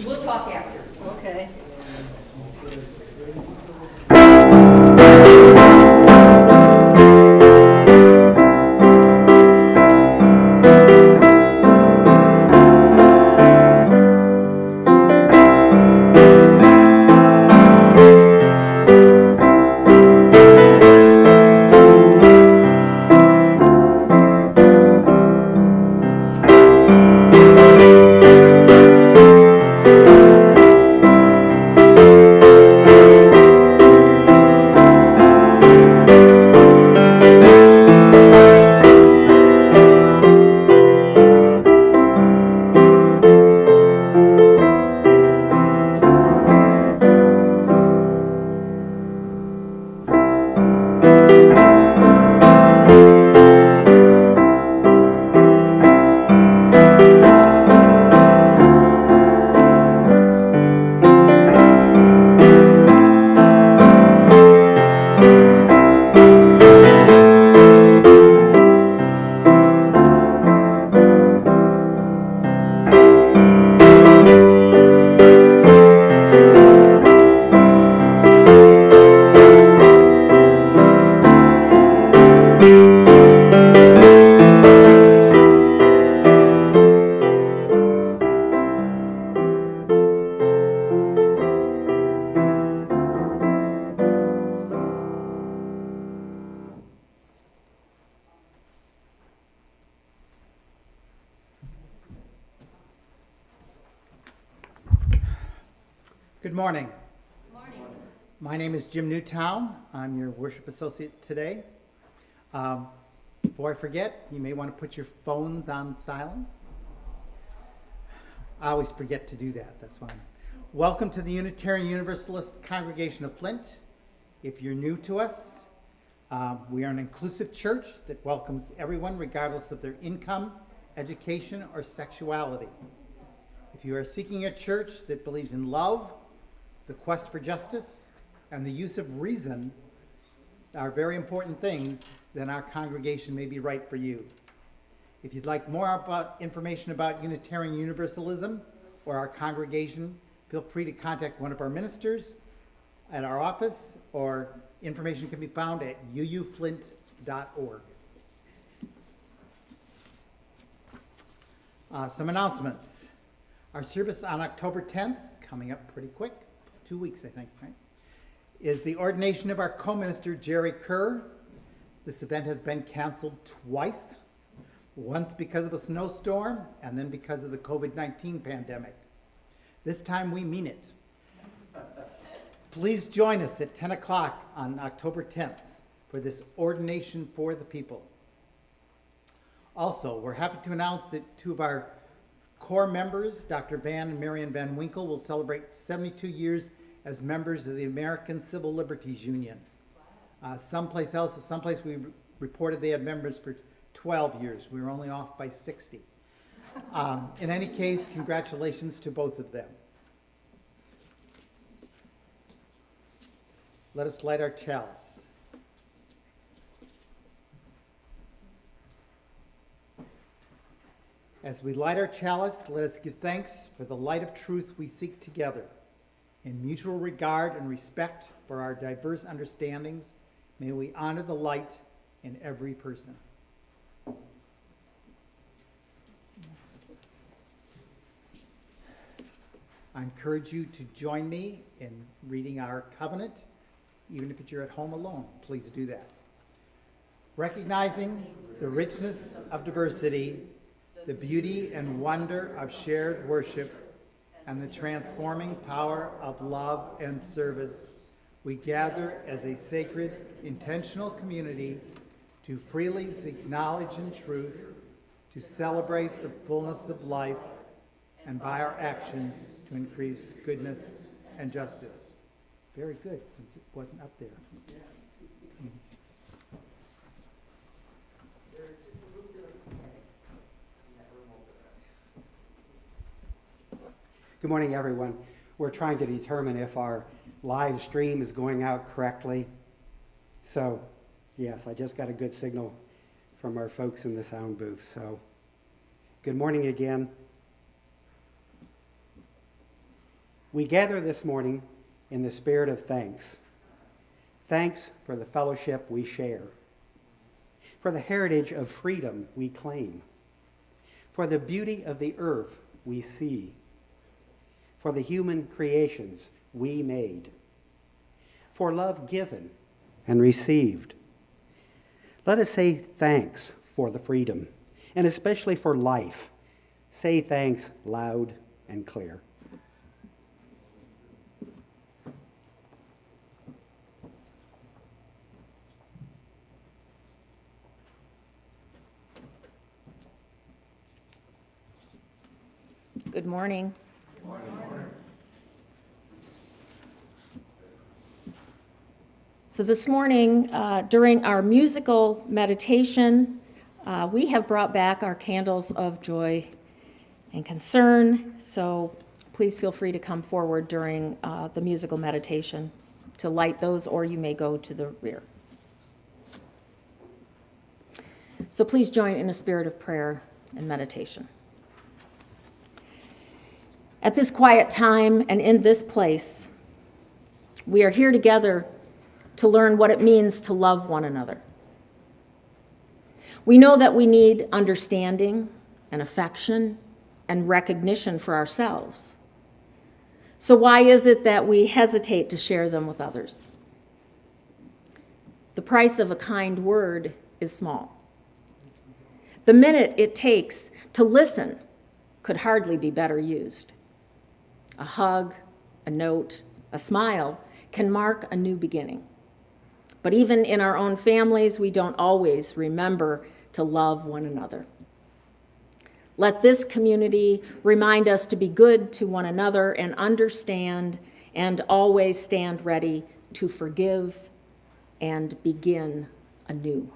We'll talk after. Okay. Good morning. Good morning. My name is Jim Newtown. I'm your worship associate today. Before I forget, you may want to put your phones on silent. I always forget to do that, that's fine. Welcome to the Unitarian Universalist congregation of Flint. If you're new to us, we are an inclusive church that welcomes everyone regardless of their income, education, or sexuality. If you are seeking a church that believes in love, the quest for justice, and the use of reason are very important things, then our congregation may be right for you. If you'd like more information about Unitarian Universalism or our congregation, feel free to contact one of our ministers at our office, or information can be found at uuflint.org. Some announcements. Our service on October 10th, coming up pretty quick, 2 weeks I think, right, is the ordination of our co-minister, Kerr. This event has been canceled twice, once because of a snowstorm and then because of the COVID-19 pandemic. This time we mean it. Please join us at 10 o'clock on October 10th for this ordination for the people. Also, we're happy to announce that two of our core members, Dr. Van and Marion Van Winkle, will celebrate 72 years as members of the American Civil Liberties Union. Someplace we reported they had members for 12 years. We were only off by 60. In any case, congratulations to both of them. Let us light our chalice. As we light our chalice, let us give thanks for the light of truth we seek together. In mutual regard and respect for our diverse understandings, may we honor the light in every person. I encourage you to join me in reading our covenant, even if you're at home alone. Please do that. Recognizing the richness of diversity, the beauty and wonder of shared worship, and the transforming power of love and service, we gather as a sacred, intentional community to freely seek knowledge and truth, to celebrate the fullness of life, and by our actions to increase goodness and justice. Very good, since it wasn't up there. Good morning, everyone. We're trying to determine if our live stream is going out correctly. So, yes, I just got a good signal from our folks in the sound booth. So, good morning again. We gather this morning in the spirit of thanks. Thanks for the fellowship we share, for the heritage of freedom we claim, for the beauty of the earth we see, for the human creations we made, for love given and received. Let us say thanks for the freedom, and especially for life. Say thanks loud and clear. Good morning. Good morning. So this morning, during our musical meditation, we have brought back our candles of joy and concern. So please feel free to come forward during the musical meditation to light those, or you may go to the rear. So please join in a spirit of prayer and meditation. At this quiet time and in this place, we are here together to learn what it means to love one another. We know that we need understanding and affection and recognition for ourselves. So why is it that we hesitate to share them with others? The price of a kind word is small. The minute it takes to listen could hardly be better used. A hug, a note, a smile can mark a new beginning. But even in our own families, we don't always remember to love one another. Let this community remind us to be good to one another and understand and always stand ready to forgive and begin anew.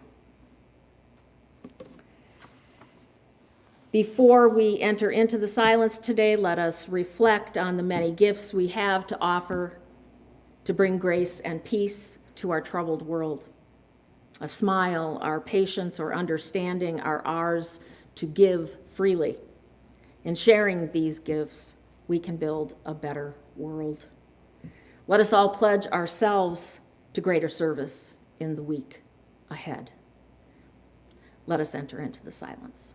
Before we enter into the silence today, let us reflect on the many gifts we have to offer to bring grace and peace to our troubled world. A smile, our patience, or understanding are ours to give freely. In sharing these gifts, we can build a better world. Let us all pledge ourselves to greater service in the week ahead. Let us enter into the silence.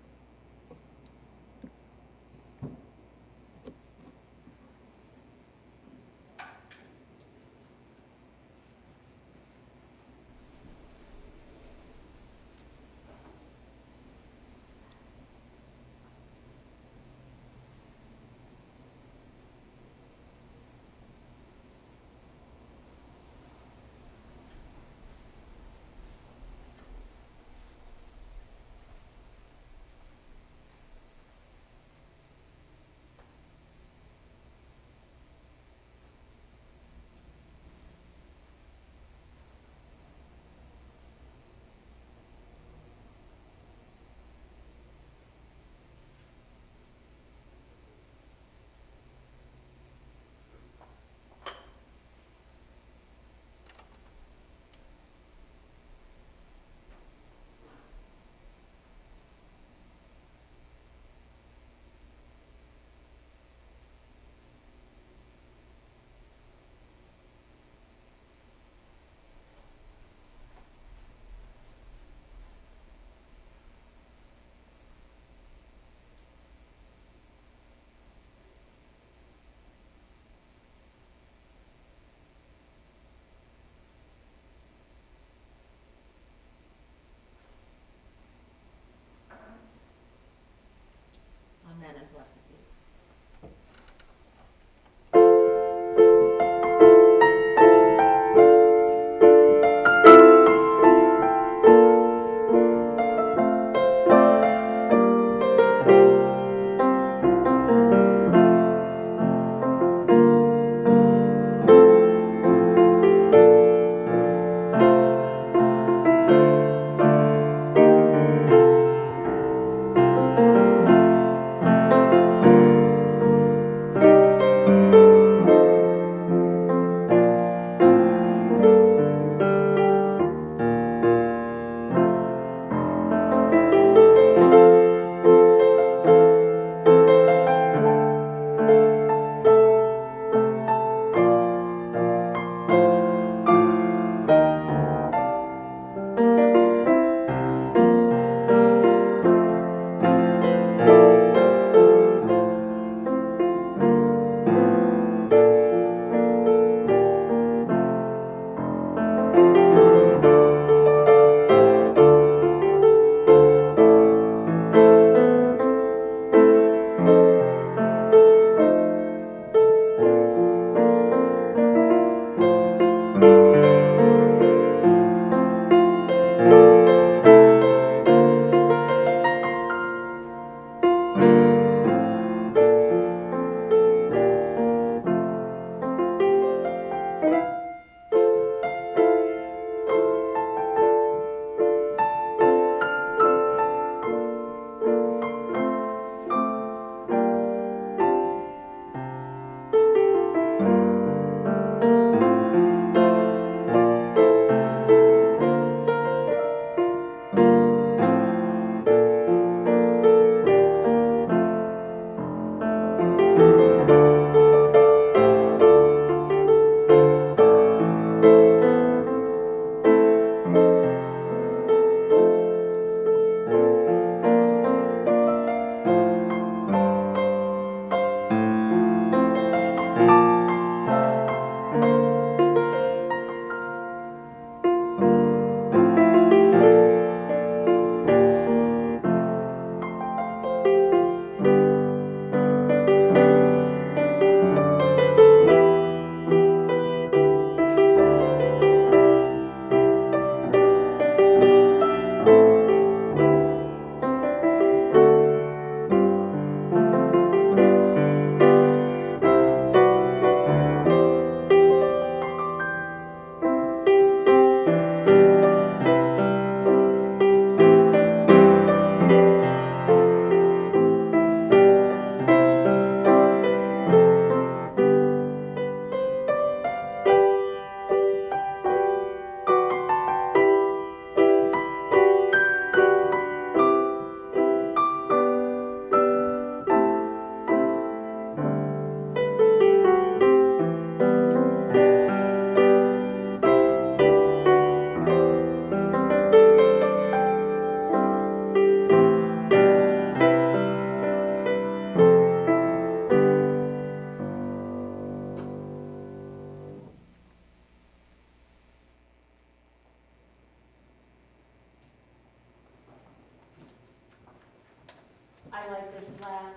highlight this last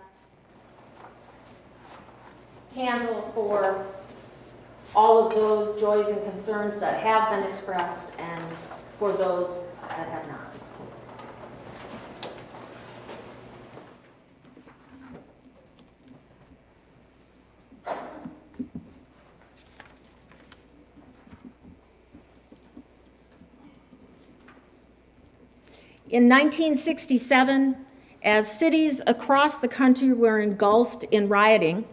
candle for all of those joys and concerns that have been expressed and for those that have not. In 1967, as cities across the country were engulfed in rioting,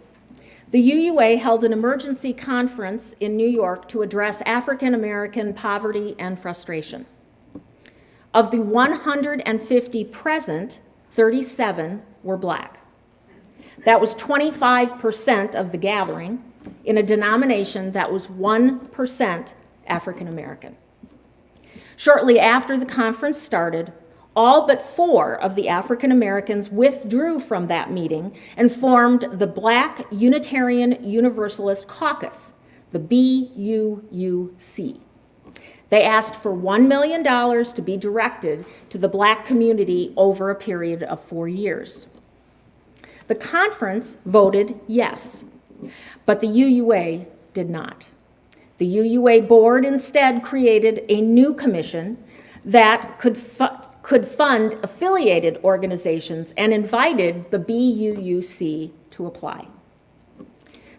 the UUA held an emergency conference in New York to address African American poverty and frustration. Of the 150 present, 37 were black. That was 25% of the gathering in a denomination that was 1% African American. Shortly after the conference started, all but 4 of the African Americans withdrew from that meeting and formed the Black Unitarian Universalist Caucus, the BUUC. They asked for $1 million to be directed to the black community over a period of 4 years. The conference voted yes, but the UUA did not. The UUA board instead created a new commission that could fund affiliated organizations and invited the BUUC to apply.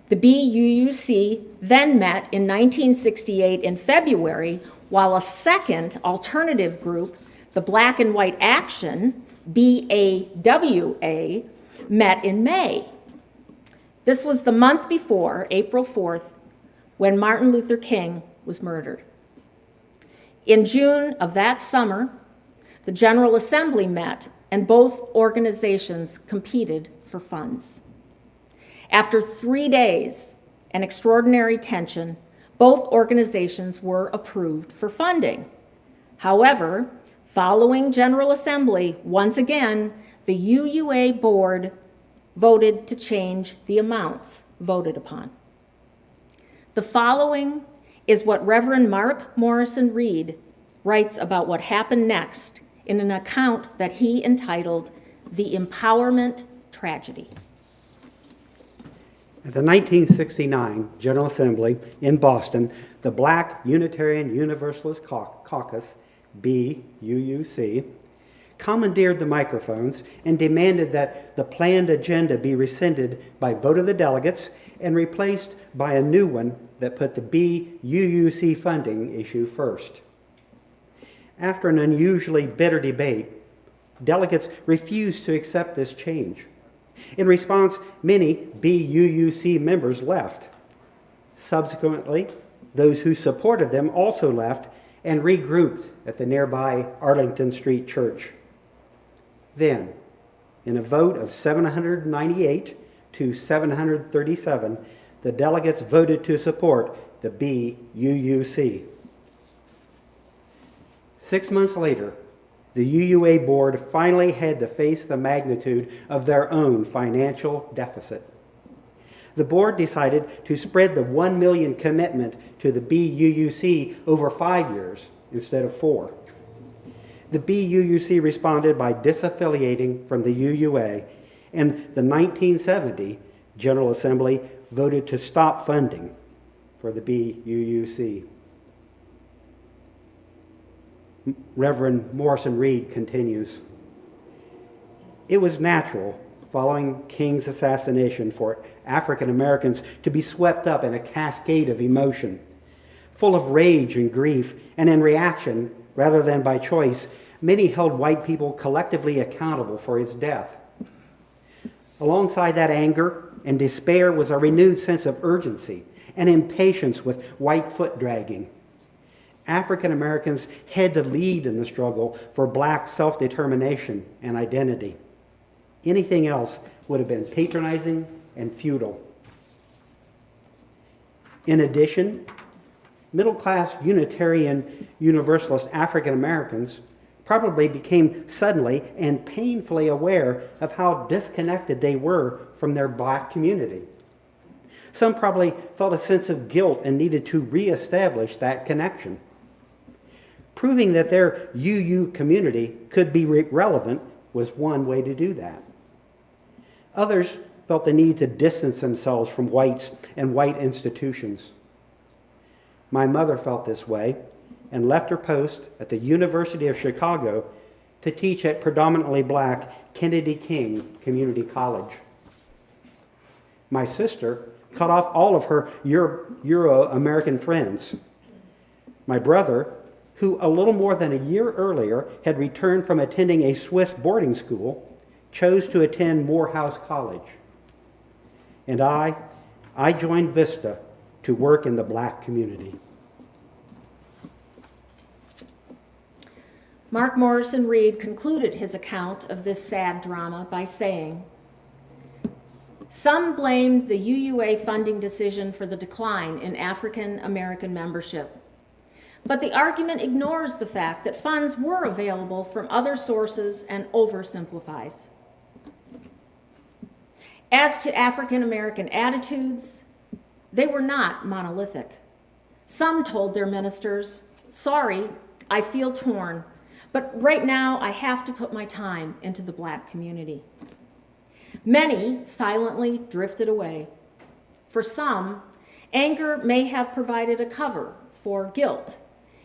The BUUC then met in 1968 in February, while a second alternative group, the Black and White Action, BAWA, met in May. This was the month before, April 4th, when Martin Luther King was murdered. In June of that summer, the General Assembly met and both organizations competed for funds. After 3 days and extraordinary tension, both organizations were approved for funding. However, following General Assembly, once again, the UUA board voted to change the amounts voted upon. The following is what Reverend Mark Morrison Reed writes about what happened next in an account that he entitled The Empowerment Tragedy. At the 1969 General Assembly in Boston, the Black Unitarian Universalist Caucus, BUUC, commandeered the microphones and demanded that the planned agenda be rescinded by vote of the delegates and replaced by a new one that put the BUUC funding issue first. After an unusually bitter debate, delegates refused to accept this change. In response, many BUUC members left. Subsequently, those who supported them also left and regrouped at the nearby Arlington Street Church. Then, in a vote of 798 to 737, the delegates voted to support the BUUC. 6 months later, the UUA board finally had to face the magnitude of their own financial deficit. The board decided to spread the $1 million commitment to the BUUC over 5 years instead of 4. The BUUC responded by disaffiliating from the UUA, and the 1970 General Assembly voted to stop funding for the BUUC. Reverend Morrison Reed continues, "It was natural, following King's assassination, for African Americans to be swept up in a cascade of emotion, full of rage and grief, and in reaction, rather than by choice, many held white people collectively accountable for his death. Alongside that anger and despair was a renewed sense of urgency and impatience with white foot dragging. African Americans had to lead in the struggle for black self-determination and identity. Anything else would have been patronizing and futile. In addition, middle-class Unitarian Universalist African Americans probably became suddenly and painfully aware of how disconnected they were from their black community. Some probably felt a sense of guilt and needed to reestablish that connection. Proving that their UU community could be relevant was one way to do that. Others felt the need to distance themselves from whites and white institutions. My mother felt this way and left her post at the University of Chicago to teach at predominantly black Kennedy King Community College. My sister cut off all of her Euro-American friends. My brother, who a little more than a year earlier had returned from attending a Swiss boarding school, chose to attend Morehouse College. And I joined Vista to work in the black community. Mark Morrison Reed concluded his account of this sad drama by saying, "Some blamed the UUA funding decision for the decline in African American membership. But the argument ignores the fact that funds were available from other sources and oversimplifies. As to African American attitudes, they were not monolithic. Some told their ministers, 'Sorry, I feel torn, but right now I have to put my time into the black community.' Many silently drifted away. For some, anger may have provided a cover for guilt,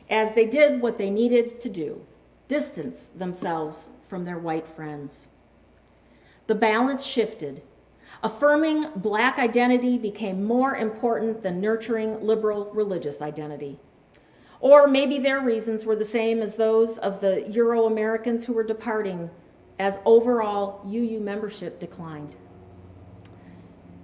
as they did what they needed to do, distance themselves from their white friends. The balance shifted. Affirming black identity became more important than nurturing liberal religious identity. Or maybe their reasons were the same as those of the Euro-Americans who were departing as overall UU membership declined.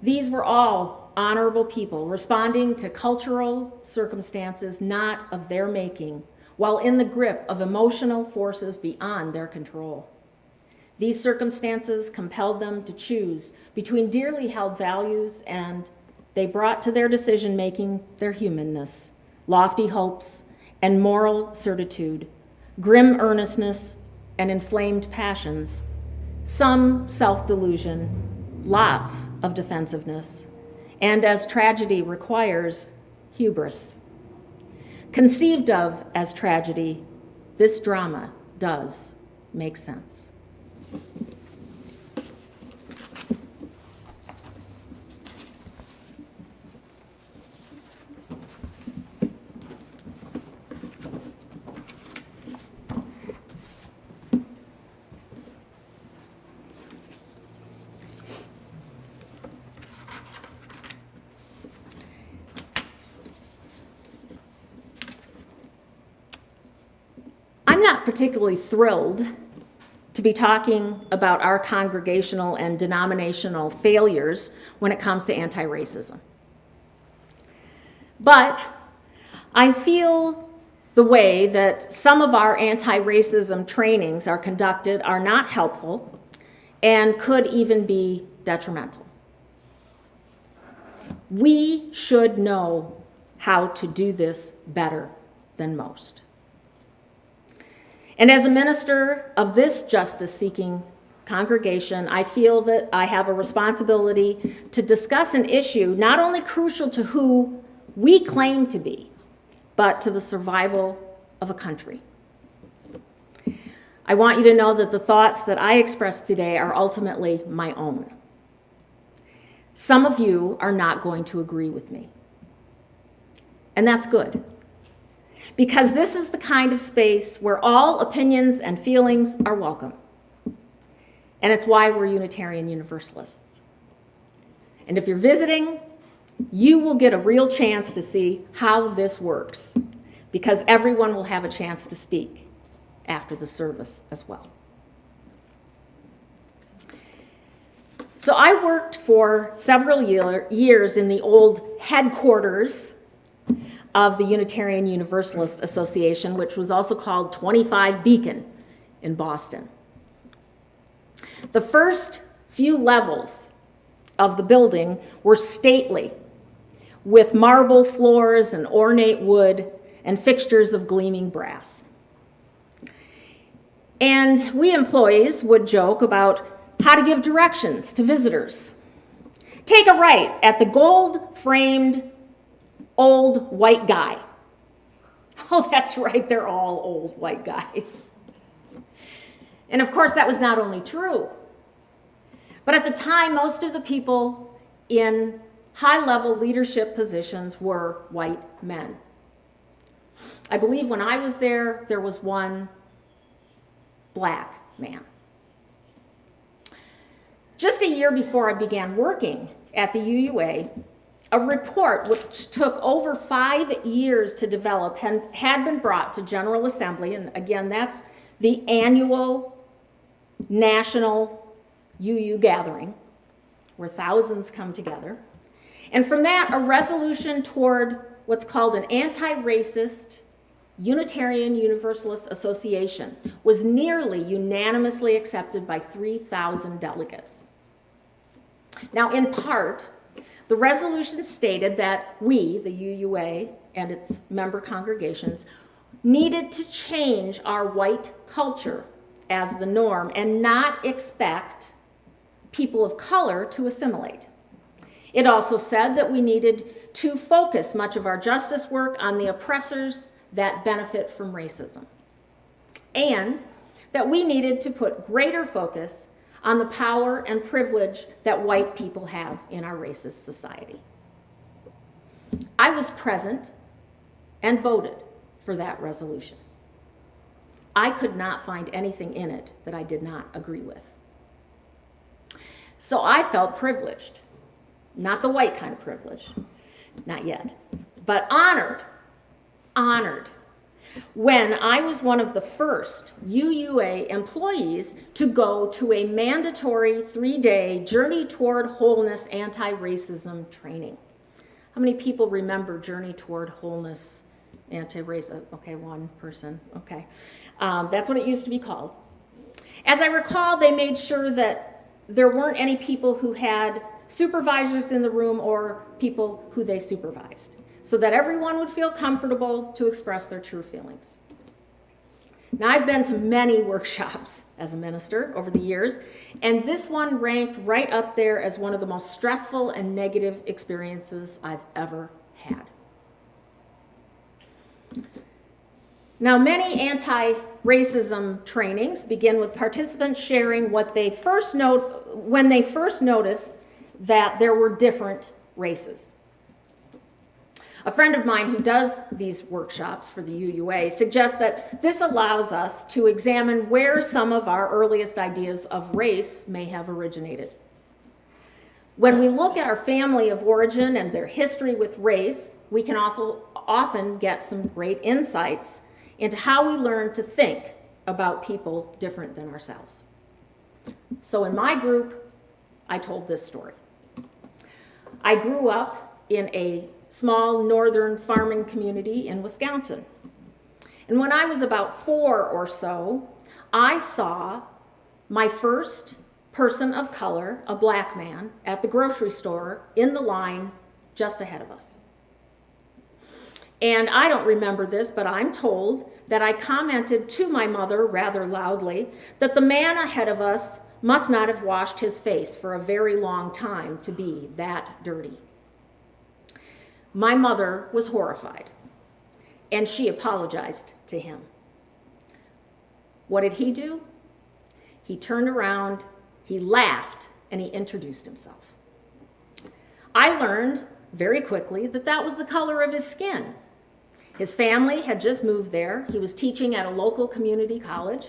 These were all honorable people responding to cultural circumstances not of their making, while in the grip of emotional forces beyond their control. These circumstances compelled them to choose between dearly held values, and they brought to their decision-making their humanness, lofty hopes, and moral certitude, grim earnestness, and inflamed passions, some self-delusion, lots of defensiveness, and as tragedy requires, hubris. Conceived of as tragedy, this drama does make sense. I'm not particularly thrilled to be talking about our congregational and denominational failures when it comes to anti-racism. But I feel the way that some of our anti-racism trainings are conducted are not helpful and could even be detrimental. We should know how to do this better than most. And as a minister of this justice-seeking congregation, I feel that I have a responsibility to discuss an issue not only crucial to who we claim to be, but to the survival of a country. I want you to know that the thoughts that I express today are ultimately my own. Some of you are not going to agree with me, and that's good. Because this is the kind of space where all opinions and feelings are welcome. And it's why we're Unitarian Universalists. And if you're visiting, you will get a real chance to see how this works, because everyone will have a chance to speak after the service as well. So I worked for several years in the old headquarters of the Unitarian Universalist Association, which was also called 25 Beacon in Boston. The first few levels of the building were stately, with marble floors and ornate wood and fixtures of gleaming brass. And we employees would joke about how to give directions to visitors. Take a right at the gold-framed old white guy. Oh, that's right, they're all old white guys. And of course, that was not only true, But at the time, most of the people in high-level leadership positions were white men. I believe when I was there, there was one black man. Just a year before I began working at the UUA, a report which took over 5 years to develop had been brought to General Assembly, and again, that's the annual national UU gathering where thousands come together. And from that, a resolution toward what's called an anti-racist Unitarian Universalist Association was nearly unanimously accepted by 3,000 delegates. Now, in part, the resolution stated that we, the UUA and its member congregations, needed to change our white culture as the norm and not expect people of color to assimilate. It also said that we needed to focus much of our justice work on the oppressors that benefit from racism, and that we needed to put greater focus on the power and privilege that white people have in our racist society. I was present and voted for that resolution. I could not find anything in it that I did not agree with. So I felt privileged, not the white kind of privilege, not yet, but honored when I was one of the first UUA employees to go to a mandatory 3-day Journey Toward Wholeness anti-racism training. How many people remember Journey Toward Wholeness anti-racism? Okay, one person, okay. That's what it used to be called. As I recall, they made sure that there weren't any people who had supervisors in the room or people who they supervised, so that everyone would feel comfortable to express their true feelings. Now, I've been to many workshops as a minister over the years, and this one ranked right up there as one of the most stressful and negative experiences I've ever had. Now, many anti-racism trainings begin with participants sharing when they first noticed that there were different races. A friend of mine who does these workshops for the UUA suggests that this allows us to examine where some of our earliest ideas of race may have originated. When we look at our family of origin and their history with race, we can often get some great insights into how we learn to think about people different than ourselves. So in my group, I told this story. I grew up in a small northern farming community in Wisconsin. And when I was about 4 or so, I saw my first person of color, a black man, at the grocery store in the line just ahead of us. And I don't remember this, but I'm told that I commented to my mother rather loudly that the man ahead of us must not have washed his face for a very long time to be that dirty. My mother was horrified, and she apologized to him. What did he do? He turned around, he laughed, and he introduced himself. I learned very quickly that that was the color of his skin. His family had just moved there. He was teaching at a local community college,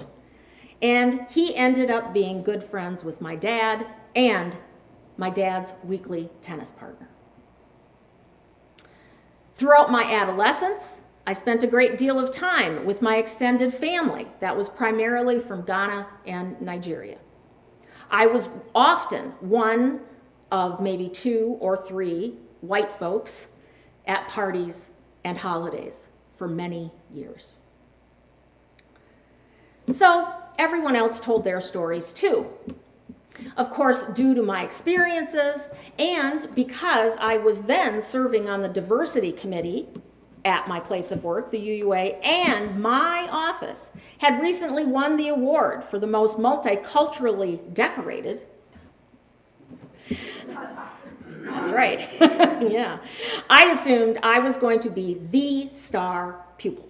and he ended up being good friends with my dad and my dad's weekly tennis partner. Throughout my adolescence, I spent a great deal of time with my extended family that was primarily from Ghana and Nigeria. I was often one of maybe 2 or 3 white folks at parties and holidays for many years. So everyone else told their stories too. Of course, due to my experiences and because I was then serving on the diversity committee at my place of work, the UUA, and my office had recently won the award for the most multiculturally decorated. That's right. Yeah. I assumed I was going to be the star pupil.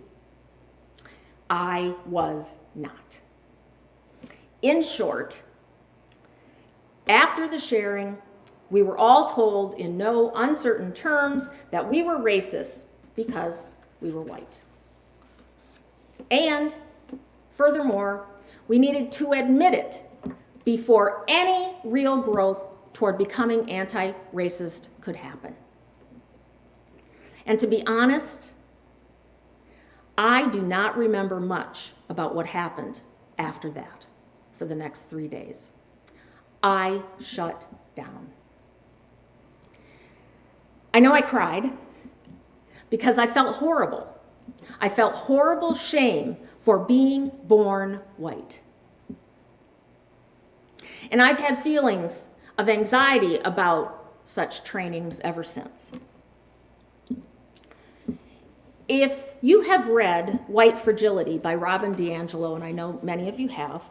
I was not. In short, After the sharing, we were all told in no uncertain terms that we were racist because we were white. And furthermore, we needed to admit it before any real growth toward becoming anti-racist could happen. And to be honest, I do not remember much about what happened after that for the next 3 days. I shut down. I know I cried because I felt horrible. I felt horrible shame for being born white. And I've had feelings of anxiety about such trainings ever since. If you have read White Fragility by Robin DiAngelo, and I know many of you have,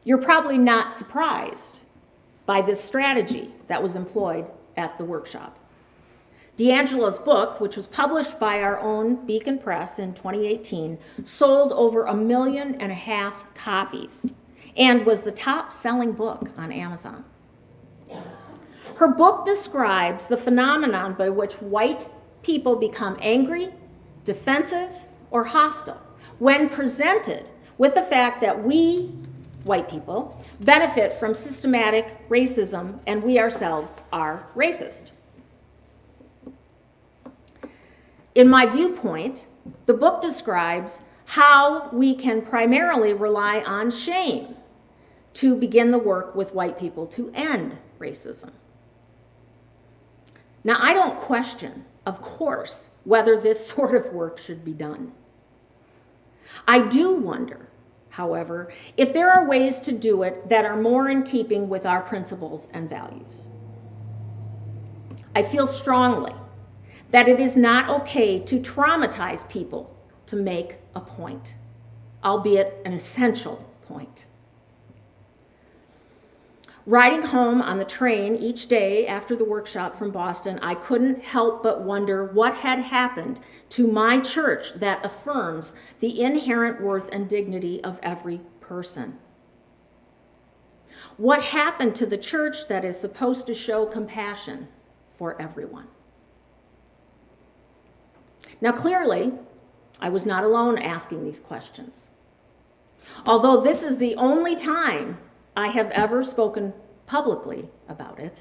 you're probably not surprised by this strategy that was employed at the workshop. DiAngelo's book, which was published by our own Beacon Press in 2018, sold over 1.5 million copies and was the top-selling book on Amazon. Her book describes the phenomenon by which white people become angry, defensive, or hostile when presented with the fact that we, white people, benefit from systematic racism and we ourselves are racist. In my viewpoint, the book describes how we can primarily rely on shame to begin the work with white people to end racism. Now, I don't question, of course, whether this sort of work should be done. I do wonder, however, if there are ways to do it that are more in keeping with our principles and values. I feel strongly that it is not okay to traumatize people to make a point, albeit an essential point. Riding home on the train each day after the workshop from Boston, I couldn't help but wonder what had happened to my church that affirms the inherent worth and dignity of every person. What happened to the church that is supposed to show compassion for everyone? Now, clearly, I was not alone asking these questions. Although this is the only time I have ever spoken publicly about it.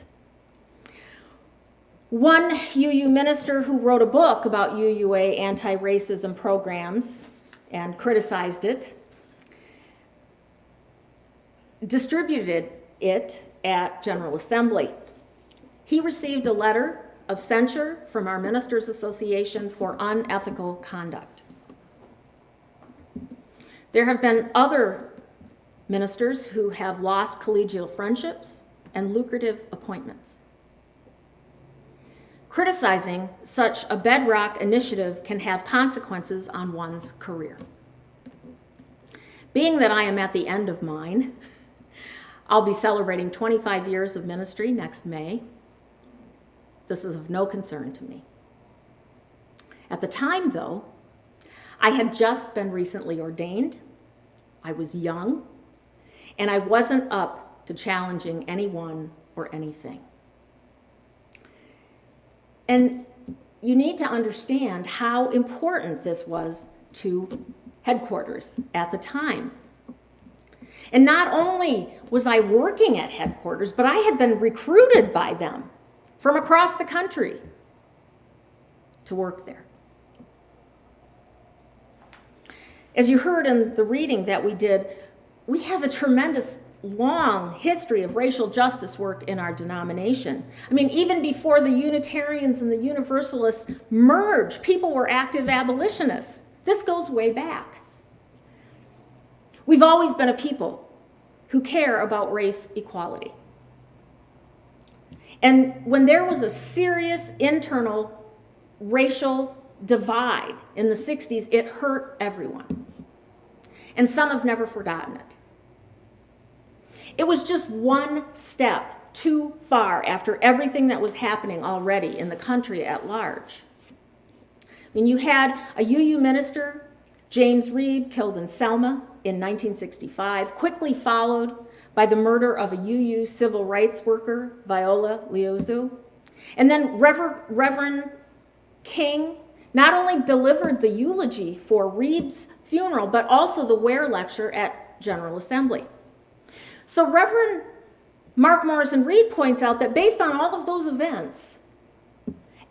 One UU minister who wrote a book about UUA anti-racism programs and criticized it, distributed it at General Assembly. He received a letter of censure from our Ministers Association for unethical conduct. There have been other ministers who have lost collegial friendships and lucrative appointments. Criticizing such a bedrock initiative can have consequences on one's career. Being that I am at the end of mine, I'll be celebrating 25 years of ministry next May. This is of no concern to me. At the time, though, I had just been recently ordained. I was young, and I wasn't up to challenging anyone or anything. And you need to understand how important this was to headquarters at the time. And not only was I working at headquarters, but I had been recruited by them from across the country to work there. As you heard in the reading that we did, we have a tremendous long history of racial justice work in our denomination. I mean, even before the Unitarians and the Universalists merged, people were active abolitionists. This goes way back. We've always been a people who care about race equality. And when there was a serious internal racial divide in the 60s, it hurt everyone. And some have never forgotten it. It was just one step too far after everything that was happening already in the country at large. I mean, you had a UU minister, James Reeb, killed in Selma in 1965, quickly followed by the murder of a UU civil rights worker, Viola Liuzzo. And then Reverend King not only delivered the eulogy for Reeb's funeral, but also the Ware lecture at General Assembly. So Reverend Mark Morrison Reed points out that based on all of those events,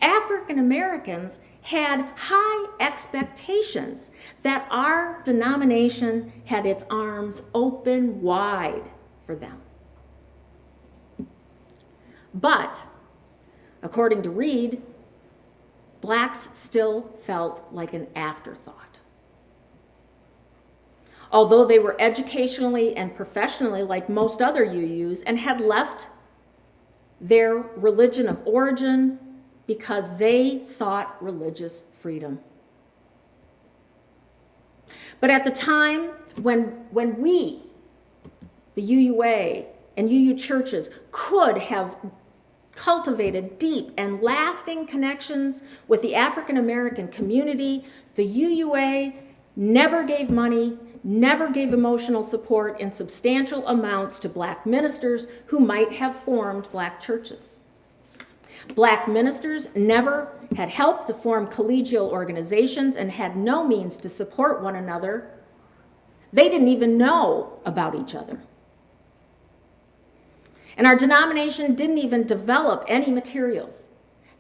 African Americans had high expectations that our denomination had its arms open wide for them. But, according to Reed, blacks still felt like an afterthought. Although they were educationally and professionally like most other UUs and had left their religion of origin because they sought religious freedom. But at the time when we, the UUA and UU churches, could have cultivated deep and lasting connections with the African American community, the UUA never gave money, never gave emotional support in substantial amounts to black ministers who might have formed black churches. Black ministers never had helped to form collegial organizations and had no means to support one another. They didn't even know about each other. And our denomination didn't even develop any materials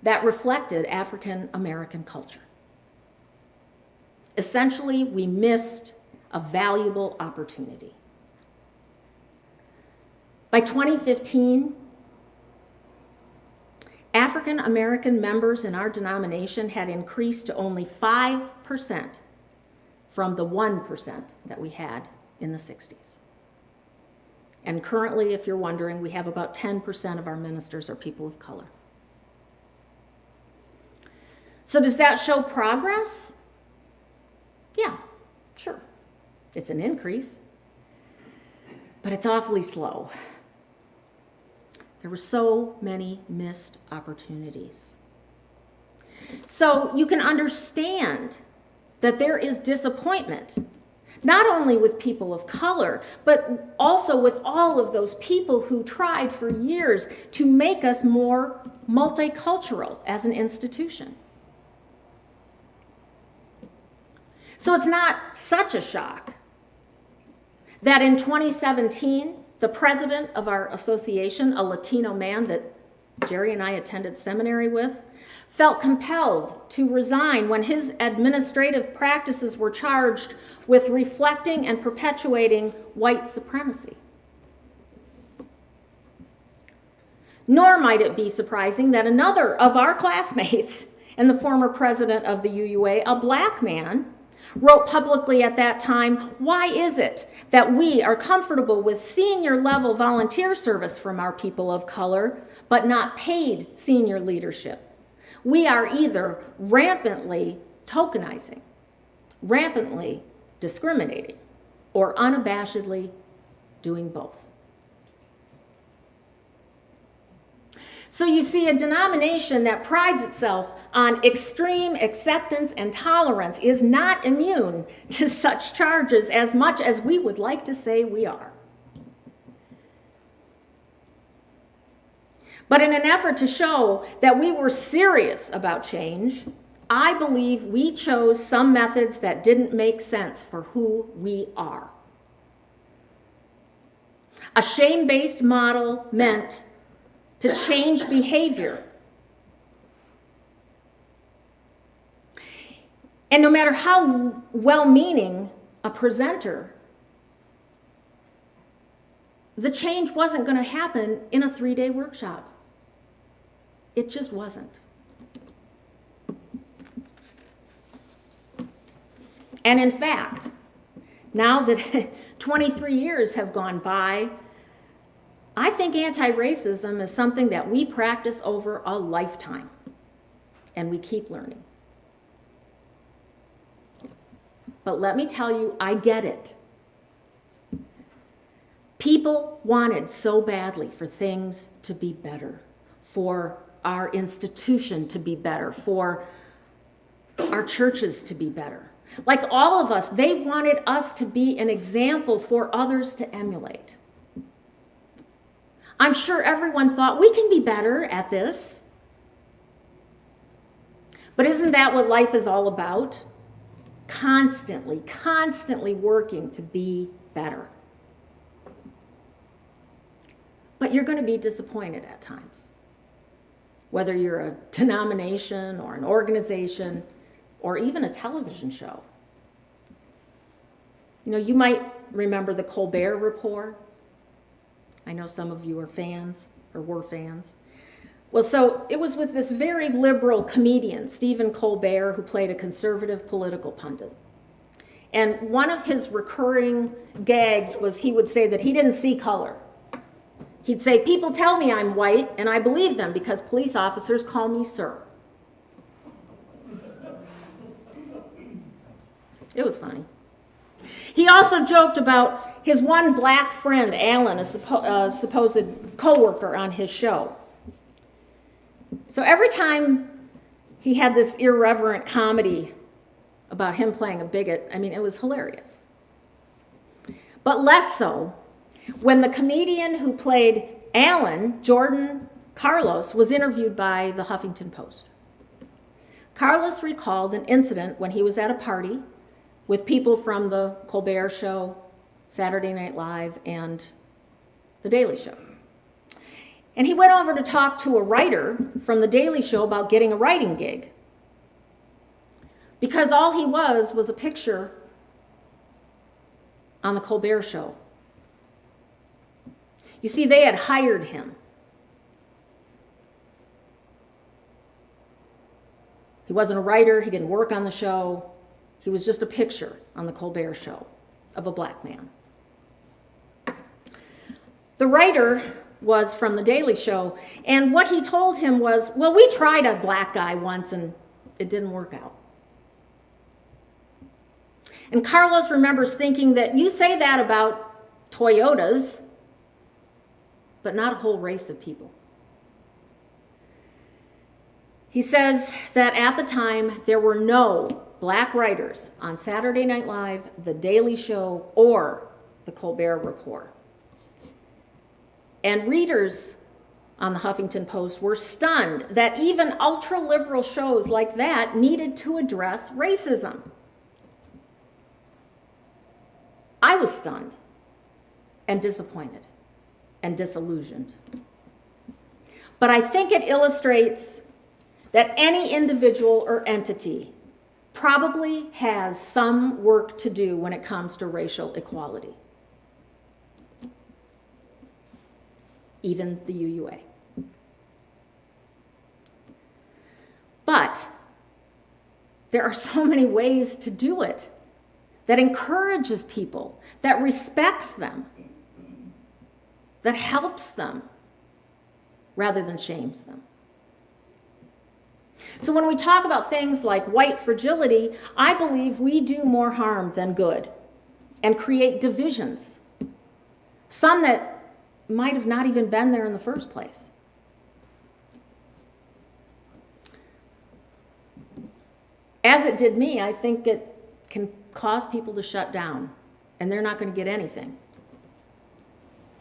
that reflected African American culture. Essentially, we missed a valuable opportunity. By 2015, African American members in our denomination had increased to only 5% from the 1% that we had in the 60s. And currently, if you're wondering, we have about 10% of our ministers are people of color. So does that show progress? Yeah, sure. It's an increase, but it's awfully slow. There were so many missed opportunities. So you can understand that there is disappointment, not only with people of color, but also with all of those people who tried for years to make us more multicultural as an institution. So it's not such a shock that in 2017, the president of our association, a Latino man that Jerry and I attended seminary with, felt compelled to resign when his administrative practices were charged with reflecting and perpetuating white supremacy. Nor might it be surprising that another of our classmates and the former president of the UUA, a black man, wrote publicly at that time, "Why is it that we are comfortable with senior level volunteer service from our people of color, but not paid senior leadership? We are either rampantly tokenizing, rampantly discriminating, or unabashedly doing both." So you see, a denomination that prides itself on extreme acceptance and tolerance is not immune to such charges as much as we would like to say we are. But in an effort to show that we were serious about change, I believe we chose some methods that didn't make sense for who we are. A shame-based model meant to change behavior. And no matter how well-meaning a presenter, the change wasn't going to happen in a 3-day workshop. It just wasn't. And in fact, now that 23 years have gone by, I think anti-racism is something that we practice over a lifetime, and we keep learning. But let me tell you, I get it. People wanted so badly for things to be better, for our institution to be better, for our churches to be better. Like all of us, they wanted us to be an example for others to emulate. I'm sure everyone thought, we can be better at this. But isn't that what life is all about? Constantly working to be better. But you're going to be disappointed at times. Whether you're a denomination or an organization or even a television show. You know, you might remember the Colbert Report. I know some of you are fans or were fans. Well, so it was with this very liberal comedian, Stephen Colbert, who played a conservative political pundit. And one of his recurring gags was he would say that he didn't see color. He'd say, people tell me I'm white, and I believe them because police officers call me sir. It was funny. He also joked about his one black friend, Alan, a supposed co-worker on his show. So every time he had this irreverent comedy about him playing a bigot, I mean, it was hilarious. But less so when the comedian who played Alan, Jordan Carlos, was interviewed by the Huffington Post. Carlos recalled an incident when he was at a party with people from the Colbert Show, Saturday Night Live, and The Daily Show. And he went over to talk to a writer from The Daily Show about getting a writing gig. Because all he was a picture on the Colbert Show. You see, they had hired him. He wasn't a writer, he didn't work on the show. He was just a picture on the Colbert Show of a black man. The writer was from The Daily Show, and what he told him was, well, we tried a black guy once and it didn't work out. And Carlos remembers thinking that you say that about Toyotas, but not a whole race of people. He says that at the time, there were no black writers on Saturday Night Live, The Daily Show, or the Colbert Report. And readers on the Huffington Post were stunned that even ultra-liberal shows like that needed to address racism. I was stunned and disappointed and disillusioned. But I think it illustrates that any individual or entity probably has some work to do when it comes to racial equality. Even the UUA. But there are so many ways to do it that encourages people, that respects them, that helps them, rather than shames them. So when we talk about things like white fragility, I believe we do more harm than good and create divisions, some that might have not even been there in the first place. As it did me, I think it can cause people to shut down, and they're not going to get anything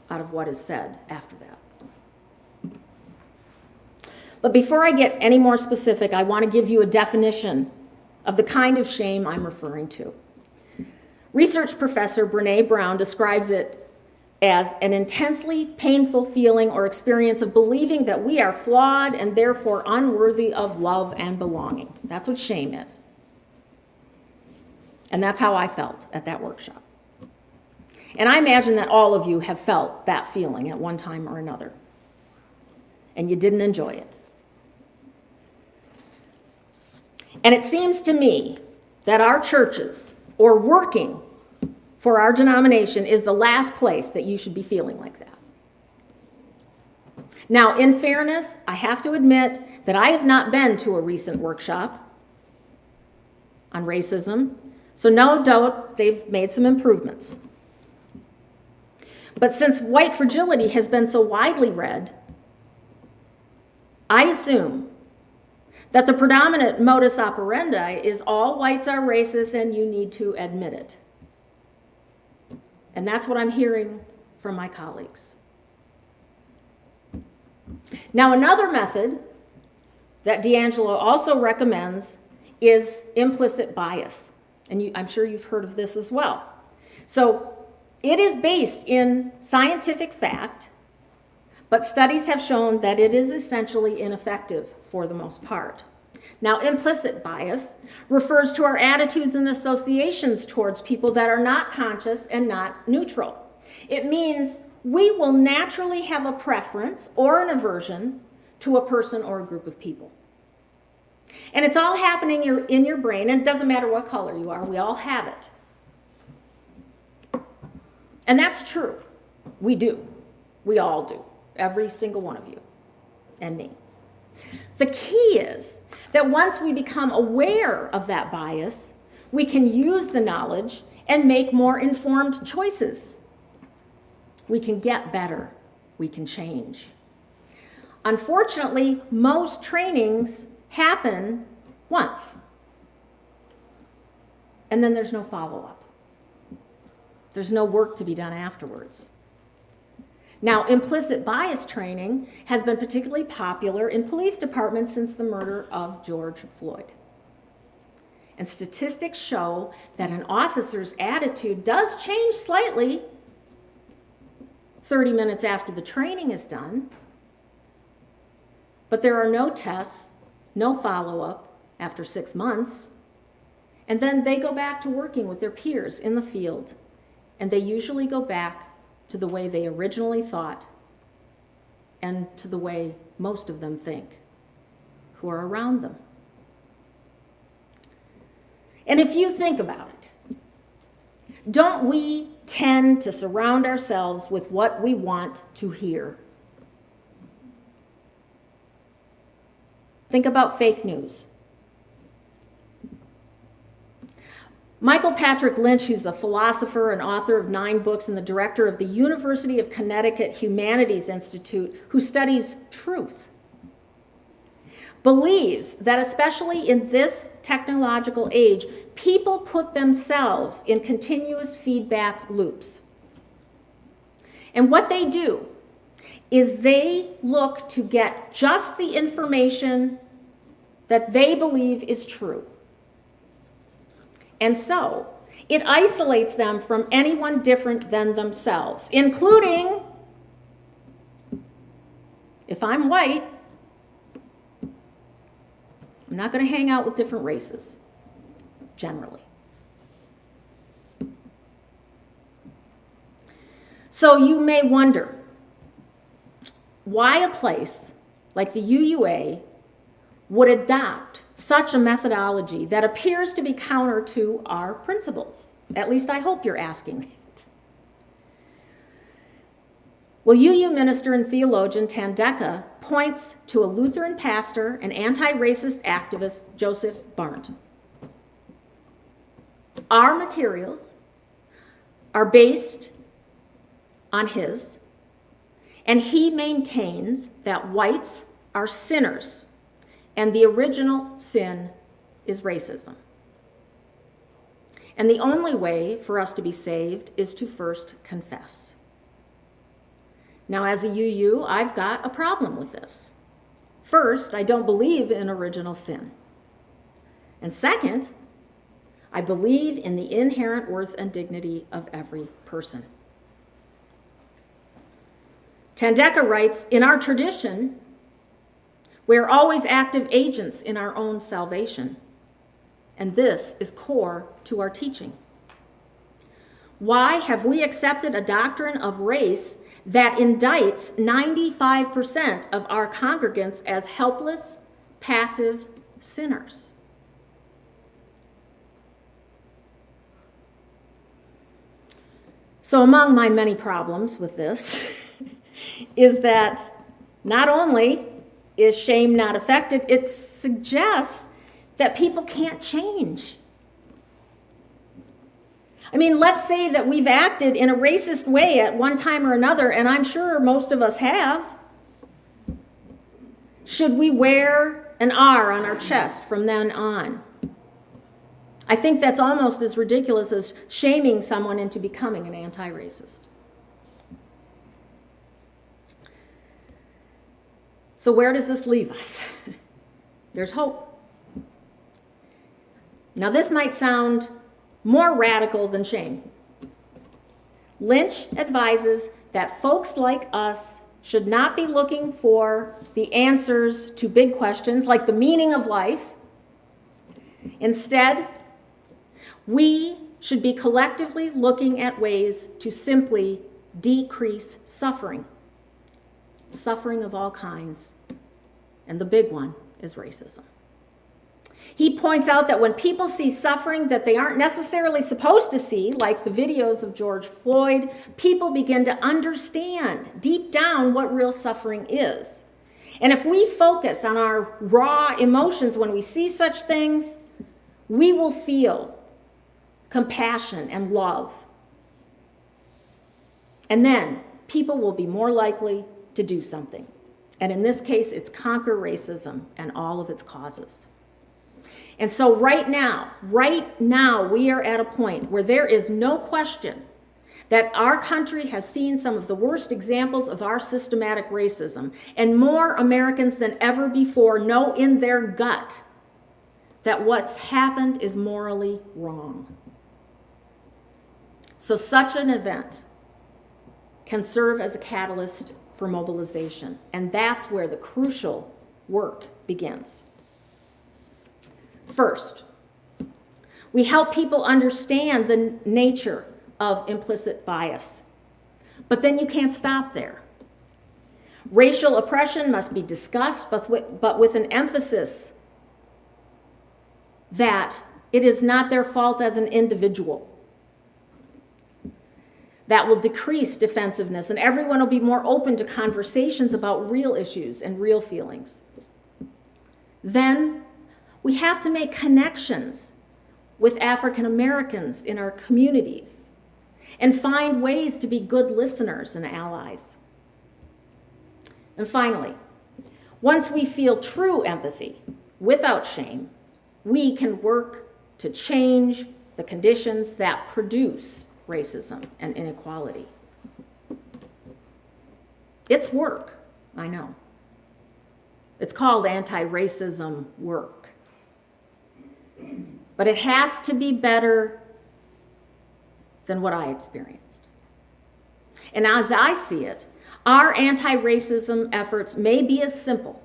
out of what is said after that. But before I get any more specific, I want to give you a definition of the kind of shame I'm referring to. Research professor Brené Brown describes it as an intensely painful feeling or experience of believing that we are flawed and therefore unworthy of love and belonging. That's what shame is. And that's how I felt at that workshop. And I imagine that all of you have felt that feeling at one time or another. And you didn't enjoy it. And it seems to me that our churches, or working for our denomination, is the last place that you should be feeling like that. Now, in fairness, I have to admit that I have not been to a recent workshop on racism, so no doubt they've made some improvements. But since white fragility has been so widely read, I assume that the predominant modus operandi is all whites are racist and you need to admit it. And that's what I'm hearing from my colleagues. Now, another method that D'Angelo also recommends is implicit bias. And I'm sure you've heard of this as well. So it is based in scientific fact, but studies have shown that it is essentially ineffective for the most part. Now, implicit bias refers to our attitudes and associations towards people that are not conscious and not neutral. It means we will naturally have a preference or an aversion to a person or a group of people. And it's all happening in your brain, and it doesn't matter what color you are, we all have it. And that's true. We do. We all do. Every single one of you and me. The key is that once we become aware of that bias, we can use the knowledge and make more informed choices. We can get better. We can change. Unfortunately, most trainings happen once, and then there's no follow-up. There's no work to be done afterwards. Now, implicit bias training has been particularly popular in police departments since the murder of George Floyd. And statistics show that an officer's attitude does change slightly 30 minutes after the training is done, but there are no tests, no follow-up after 6 months, and then they go back to working with their peers in the field, and they usually go back to the way they originally thought and to the way most of them think who are around them. And if you think about it, don't we tend to surround ourselves with what we want to hear? Think about fake news. Michael Patrick Lynch, who's a philosopher and author of 9 books and the director of the University of Connecticut Humanities Institute, who studies truth, believes that especially in this technological age, people put themselves in continuous feedback loops. And what they do is they look to get just the information that they believe is true. And so, it isolates them from anyone different than themselves, including, if I'm white, I'm not going to hang out with different races, generally. So you may wonder why a place like the UUA would adopt such a methodology that appears to be counter to our principles. At least I hope you're asking that. Well, UU minister and theologian Tandeka points to a Lutheran pastor and anti-racist activist, Joseph Barnt. Our materials are based on his, and he maintains that whites are sinners, and the original sin is racism. And the only way for us to be saved is to first confess. Now, as a UU, I've got a problem with this. First, I don't believe in original sin. And second, I believe in the inherent worth and dignity of every person. Tandeka writes, in our tradition, we are always active agents in our own salvation, and this is core to our teaching. Why have we accepted a doctrine of race that indicts 95% of our congregants as helpless, passive sinners? So among my many problems with this is that not only is shame not effective, it suggests that people can't change. I mean, let's say that we've acted in a racist way at one time or another, and I'm sure most of us have. Should we wear an R on our chest from then on? I think that's almost as ridiculous as shaming someone into becoming an anti-racist. So where does this leave us? There's hope. Now this might sound more radical than shame. Lynch advises that folks like us should not be looking for the answers to big questions like the meaning of life. Instead, we should be collectively looking at ways to simply decrease suffering. Suffering of all kinds. And the big one is racism. He points out that when people see suffering that they aren't necessarily supposed to see, like the videos of George Floyd, people begin to understand deep down what real suffering is. And if we focus on our raw emotions when we see such things, we will feel compassion and love. And then people will be more likely to do something. And in this case, it's conquer racism and all of its causes. And so right now, we are at a point where there is no question that our country has seen some of the worst examples of our systematic racism, and more Americans than ever before know in their gut that what's happened is morally wrong. So such an event can serve as a catalyst for mobilization, and that's where the crucial work begins. First, we help people understand the nature of implicit bias. But then you can't stop there. Racial oppression must be discussed, but with an emphasis that it is not their fault as an individual. That will decrease defensiveness, and everyone will be more open to conversations about real issues and real feelings. Then, we have to make connections with African Americans in our communities and find ways to be good listeners and allies. And finally, once we feel true empathy without shame, we can work to change the conditions that produce racism and inequality. It's work, I know. It's called anti-racism work. But it has to be better than what I experienced. And as I see it, our anti-racism efforts may be as simple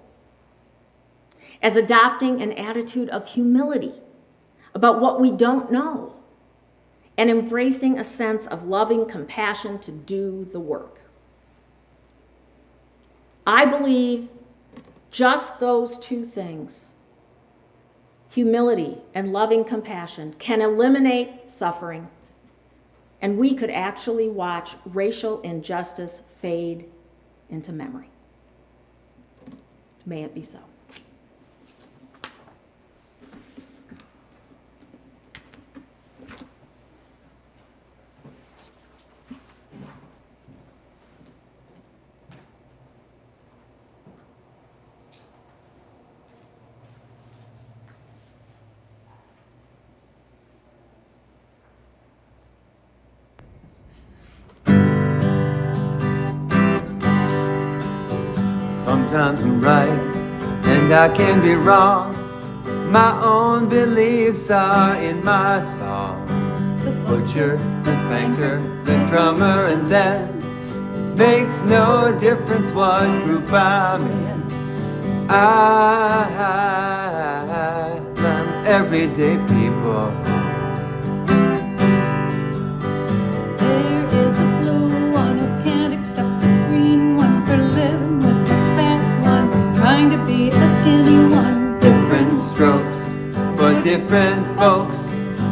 as adopting an attitude of humility about what we don't know and embracing a sense of loving compassion to do the work. I believe just those two things, humility and loving compassion, can eliminate suffering, and we could actually watch racial injustice fade into memory. May it be so. Sometimes I'm right and I can be wrong. My own beliefs are in my song. The butcher, the banker, the drummer, and then makes no difference what group I'm in. I'm everyday people. There is a blue one who can't accept the green one for living with the fat one, trying to be a skinny one. Different strokes for different folks,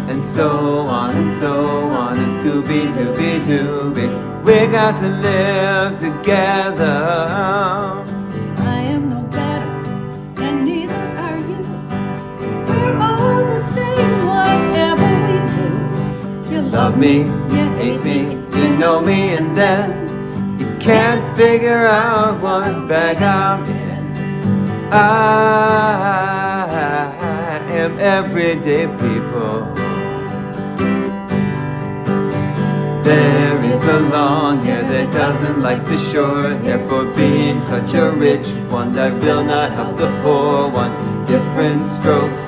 and so on and so on, and Scooby-Dooby-Dooby. We got to live together. I am no better, and neither are you. We're all the same, whatever we do. You Love me, you hate me, you know me, and then you can't figure out what bag I'm in. I am everyday people. There is a long hair that doesn't like the short hair for being such a rich one that will not help the poor one. Different strokes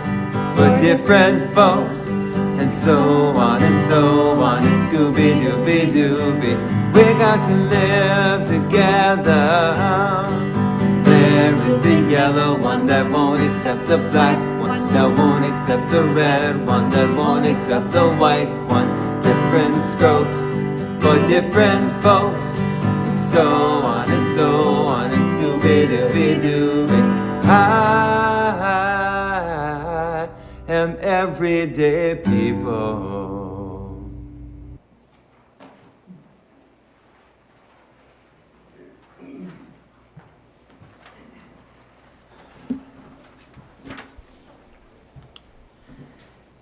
for different folks, and so on and so on, and Scooby-Dooby-Dooby. We're going to live together. There is a yellow one that won't accept the black one, that won't accept the red one, that won't accept the white one. Different strokes for different folks, and so on and so on, and Scooby-Dooby-Dooby. I am everyday people.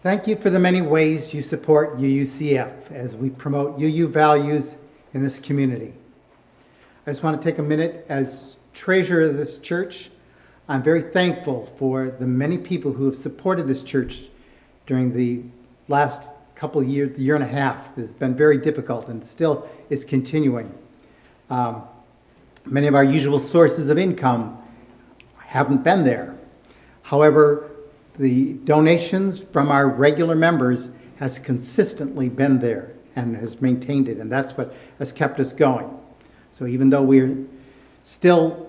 Thank you for the many ways you support UUCF as we promote UU values in this community. I just want to take a minute as treasurer of this church. I'm very thankful for the many people who have supported this church during the last couple of years, year and a half. It's been very difficult and still is continuing. Many of our usual sources of income haven't been there. However, the donations from our regular members has consistently been there and has maintained it, and that's what has kept us going. So even though we're still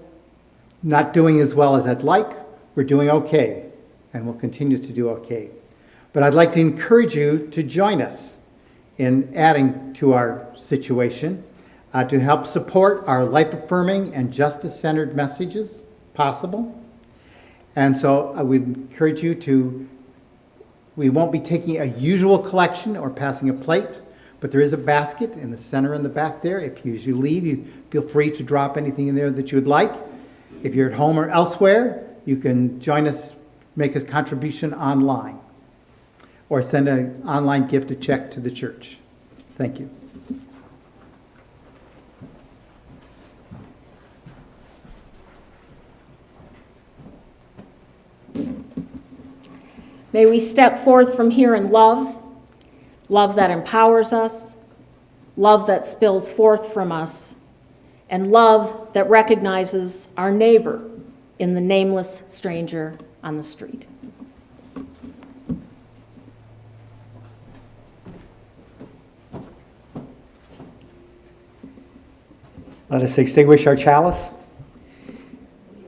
not doing as well as I'd like, we're doing okay, and we'll continue to do okay. But I'd like to encourage you to join us in adding to our situation, to help support our life-affirming and justice-centered messages possible. And so I would encourage you to, we won't be taking a usual collection or passing a plate, but there is a basket in the center and the back there. If you, as you leave, you feel free to drop anything in there that you would like. If you're at home or elsewhere, you can join us, make a contribution online, or send an online gift, a check to the church. Thank you. May we step forth from here in love, love that empowers us, love that spills forth from us, and love that recognizes our neighbor in the nameless stranger on the street. Let us extinguish our chalice.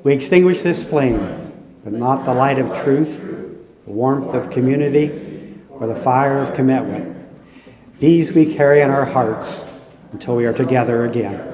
We extinguish this flame, but not the light of truth, the warmth of community, or the fire of commitment. These we carry in our hearts until we are together again.